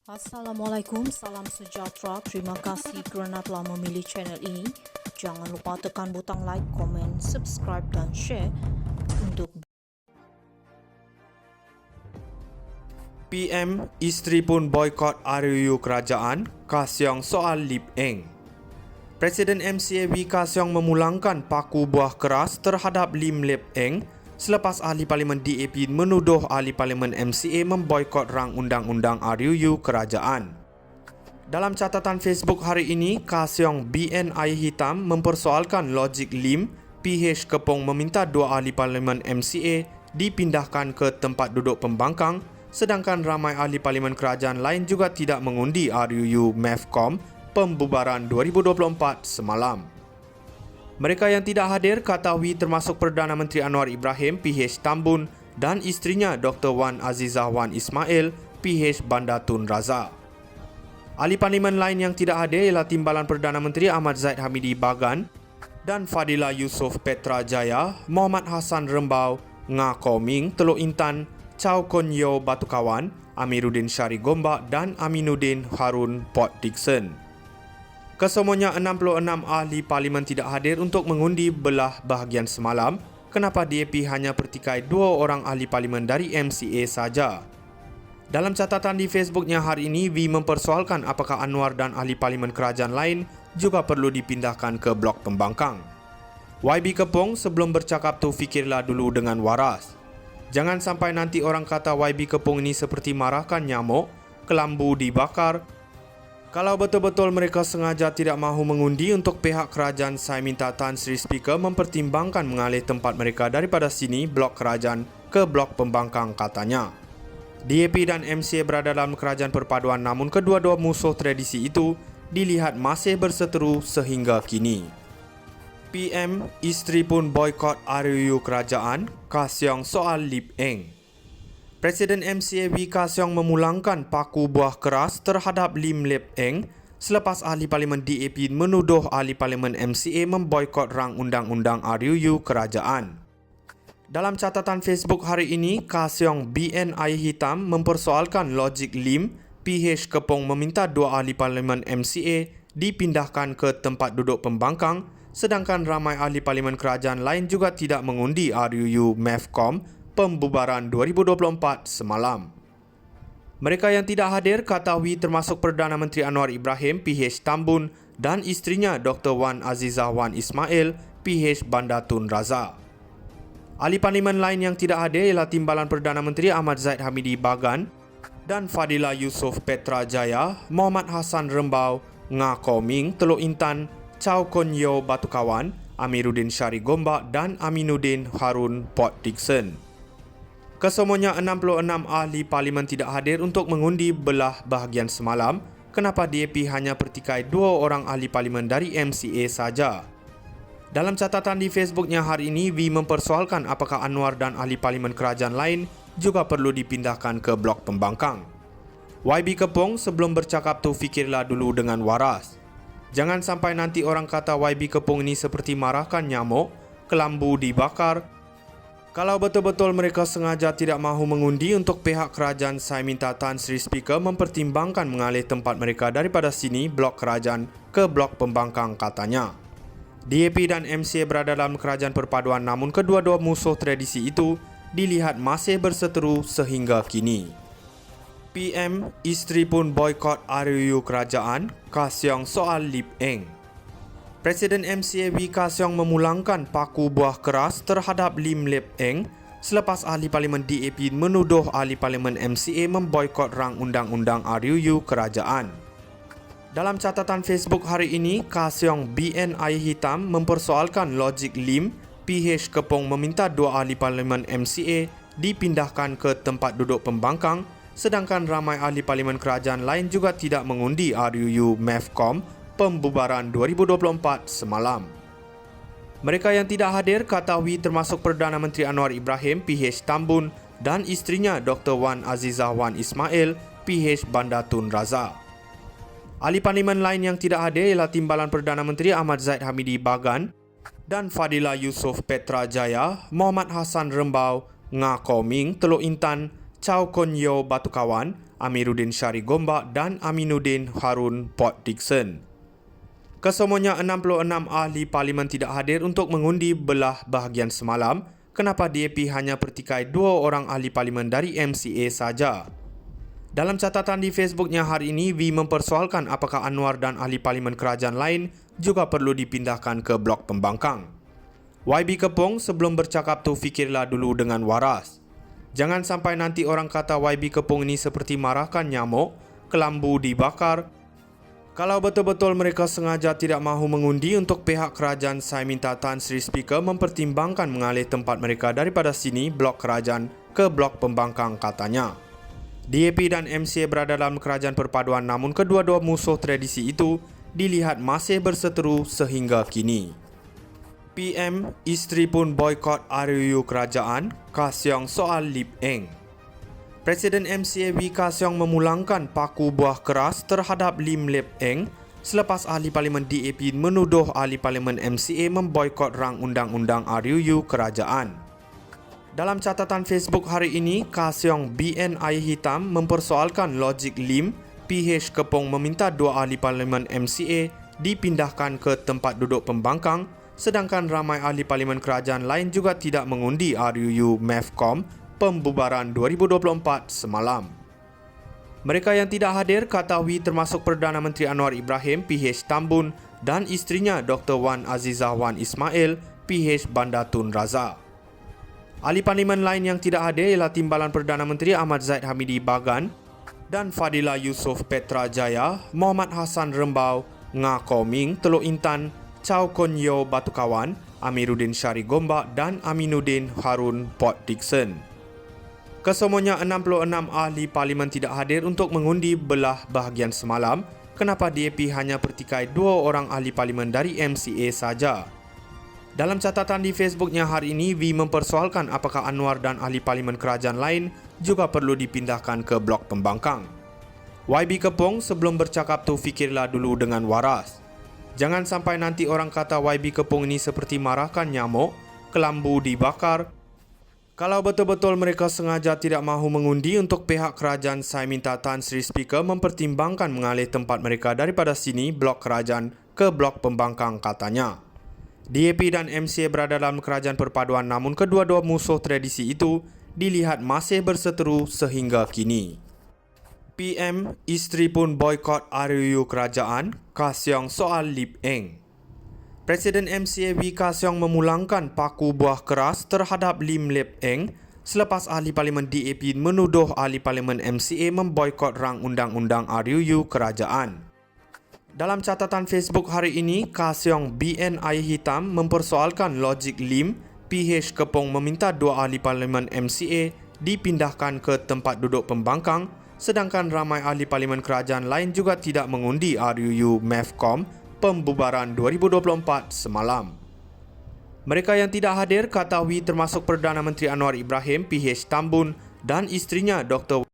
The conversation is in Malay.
Assalamualaikum, salam sejahtera. Terima kasih kerana telah memilih channel ini. Jangan lupa tekan butang like, komen, subscribe dan share untuk PM, isteri pun boykot RUU kerajaan, Kasyong soal Lip Eng. Presiden MCA Wee Ka Siong memulangkan paku buah keras terhadap Lim Lip Eng selepas ahli parlimen DAP menuduh ahli parlimen MCA memboikot rang undang-undang RUU kerajaan. Dalam catatan Facebook hari ini, Ka Siong BNI hitam mempersoalkan logik Lim, PH Kepong meminta dua ahli parlimen MCA dipindahkan ke tempat duduk pembangkang, sedangkan ramai ahli parlimen kerajaan lain juga tidak mengundi RUU MEFCOM pembubaran 2024 semalam. Mereka yang tidak hadir kata Wee termasuk Perdana Menteri Anwar Ibrahim PH Tambun dan isterinya Dr. Wan Azizah Wan Ismail PH Bandar Tun Razak. Ahli parlimen lain yang tidak hadir ialah Timbalan Perdana Menteri Ahmad Zahid Hamidi Bagan dan Fadila Yusof Petra Jaya, Muhammad Hassan Rembau, Nga Koming Teluk Intan, Chow Kon Yeow Batu Kawan, Amiruddin Syari Gombak dan Aminuddin Harun Port Dickson. Kesemuanya 66 ahli parlimen tidak hadir untuk mengundi belah bahagian semalam. Kenapa DAP hanya pertikai 2 orang ahli parlimen dari MCA saja? Dalam catatan di Facebooknya hari ini, Wee mempersoalkan apakah Anwar dan ahli parlimen kerajaan lain juga perlu dipindahkan ke blok pembangkang. YB Kepong sebelum bercakap tu fikirlah dulu dengan waras. Jangan sampai nanti orang kata YB Kepong ini seperti marahkan nyamuk, kelambu dibakar. Kalau betul-betul mereka sengaja tidak mahu mengundi untuk pihak kerajaan, saya minta Tan Sri Speaker mempertimbangkan mengalih tempat mereka daripada sini, blok kerajaan, ke blok pembangkang, katanya. DAP dan MCA berada dalam kerajaan perpaduan, namun kedua-dua musuh tradisi itu dilihat masih berseteru sehingga kini. PM, isteri pun boykot RUU kerajaan, Ka Siong soal Lip Eng. Presiden MCA Wee Ka Siong memulangkan paku buah keras terhadap Lim Lip Eng selepas ahli parlimen DAP menuduh ahli parlimen MCA memboikot rang undang-undang RUU kerajaan. Dalam catatan Facebook hari ini, Ka Siong BNI hitam mempersoalkan logik Lim, PH Kepong meminta dua ahli parlimen MCA dipindahkan ke tempat duduk pembangkang, sedangkan ramai ahli parlimen kerajaan lain juga tidak mengundi RUU MEFCOM pembubaran 2024 semalam. Mereka yang tidak hadir kata Wee termasuk Perdana Menteri Anwar Ibrahim PH Tambun dan isterinya Dr. Wan Azizah Wan Ismail PH Bandar Tun Razak. Ahli parlimen lain yang tidak hadir ialah Timbalan Perdana Menteri Ahmad Zahid Hamidi Bagan dan Fadila Yusof Petra Jaya, Muhammad Hassan Rembau, Nga Koming Teluk Intan, Chow Kon Yeow Batu Kawan, Amiruddin Syari Gombak dan Aminuddin Harun Port Dickson. Kesemuanya 66 ahli parlimen tidak hadir untuk mengundi belah bahagian semalam. Kenapa DAP hanya pertikai 2 orang ahli parlimen dari MCA saja? Dalam catatan di Facebooknya hari ini, Wee mempersoalkan apakah Anwar dan ahli parlimen kerajaan lain juga perlu dipindahkan ke blok pembangkang. YB Kepong sebelum bercakap tu fikirlah dulu dengan waras. Jangan sampai nanti orang kata YB Kepong ini seperti marahkan nyamuk, kelambu dibakar. Kalau betul-betul mereka sengaja tidak mahu mengundi untuk pihak kerajaan, saya minta Tan Sri Speaker mempertimbangkan mengalih tempat mereka daripada sini, blok kerajaan, ke blok pembangkang, katanya. DAP dan MCA berada dalam kerajaan perpaduan, namun kedua-dua musuh tradisi itu dilihat masih berseteru sehingga kini. PM, isteri pun boykot RUU kerajaan, Ka Siong soal Lip Eng. Presiden MCA Wee Ka Siong memulangkan paku buah keras terhadap Lim Lip Eng selepas ahli parlimen DAP menuduh ahli parlimen MCA memboikot rang undang-undang RUU kerajaan. Dalam catatan Facebook hari ini, Ka Siong BNI hitam mempersoalkan logik Lim, PH Kepong meminta dua ahli parlimen MCA dipindahkan ke tempat duduk pembangkang, sedangkan ramai ahli parlimen kerajaan lain juga tidak mengundi RUU MEFCOM pembubaran 2024 semalam. Mereka yang tidak hadir kata Wee termasuk Perdana Menteri Anwar Ibrahim PH Tambun dan isterinya Dr. Wan Azizah Wan Ismail PH Bandar Tun Razak. Ahli parlimen lain yang tidak hadir ialah Timbalan Perdana Menteri Ahmad Zahid Hamidi Bagan dan Fadila Yusof Petra Jaya, Muhammad Hassan Rembau, Nga Koming Teluk Intan, Chow Kon Yeow Batu Kawan, Amiruddin Syari Gombak dan Aminuddin Harun Port Dickson. Kesemuanya 66 ahli parlimen tidak hadir untuk mengundi belah bahagian semalam. Kenapa DAP hanya pertikai 2 orang ahli parlimen dari MCA saja? Dalam catatan di Facebooknya hari ini, V mempersoalkan apakah Anwar dan ahli parlimen kerajaan lain juga perlu dipindahkan ke blok pembangkang. YB Kepong, sebelum bercakap tu fikirlah dulu dengan waras. Jangan sampai nanti orang kata YB Kepong ini seperti marahkan nyamuk, kelambu dibakar. Kalau betul-betul mereka sengaja tidak mahu mengundi untuk pihak kerajaan, saya minta Tan Sri Speaker mempertimbangkan mengalih tempat mereka daripada sini, blok kerajaan, ke blok pembangkang, katanya. DAP dan MCA berada dalam kerajaan perpaduan, namun kedua-dua musuh tradisi itu dilihat masih berseteru sehingga kini. PM, isteri pun boykot RUU kerajaan, Kasyong soal Lip Eng. Presiden MCA W Kasyong memulangkan paku buah keras terhadap Lim Lip Eng selepas ahli parlimen DAP menuduh ahli parlimen MCA memboykot rang undang-undang RUU kerajaan. Dalam catatan Facebook hari ini, Kasyong BNI Hitam mempersoalkan logik Lim, PH Kepong meminta 2 ahli parlimen MCA dipindahkan ke tempat duduk pembangkang, sedangkan ramai ahli parlimen kerajaan lain juga tidak mengundi RUU MEFCOM pembubaran 2024 semalam. Mereka yang tidak hadir, kata W, termasuk Perdana Menteri Anwar Ibrahim, PH Tambun, dan isterinya Dr. Wan Azizah Wan Ismail, PH Banda Tun Razak. Ahli parlimen lain yang tidak hadir ialah Timbalan Perdana Menteri Ahmad Zaid Hamidi Bagan dan Fadila Yusof Petra Jaya, Muhammad Hassan Rembau, Nga Koming Teluk Intan, Chow Kon Yeow Batu Kawan, Amiruddin Syari Gombak dan Aminuddin Harun Port Dickson. Kesemuanya 66 ahli parlimen tidak hadir untuk mengundi belah bahagian semalam. Kenapa DAP hanya pertikai 2 orang ahli parlimen dari MCA saja? Dalam catatan di Facebooknya hari ini, V mempersoalkan apakah Anwar dan ahli parlimen kerajaan lain juga perlu dipindahkan ke blok pembangkang. YB Kepong, sebelum bercakap tu fikirlah dulu dengan waras. Jangan sampai nanti orang kata YB Kepong ini seperti marahkan nyamuk, kelambu dibakar. Kalau betul-betul mereka sengaja tidak mahu mengundi untuk pihak kerajaan, saya minta Tan Sri Speaker mempertimbangkan mengalih tempat mereka daripada sini, blok kerajaan, ke blok pembangkang, katanya. DAP dan MCA berada dalam kerajaan perpaduan, namun kedua-dua musuh tradisi itu dilihat masih berseteru sehingga kini. PM, isteri pun boykot RUU kerajaan, Kasyong soal Lip Eng. Presiden MCA W Kasyong memulangkan paku buah keras terhadap Lim Lip Eng selepas ahli parlimen DAP menuduh ahli parlimen MCA memboykot rang undang-undang RUU kerajaan. Dalam catatan Facebook hari ini, Kasyong BNI Hitam mempersoalkan logik Lim, PH Kepong meminta 2 ahli parlimen MCA dipindahkan ke tempat duduk pembangkang, sedangkan ramai ahli parlimen kerajaan lain juga tidak mengundi RUU MEFCOM pembubaran 2024 semalam. Mereka yang tidak hadir, kata W, termasuk Perdana Menteri Anwar Ibrahim, PH Tambun, dan isterinya Dr.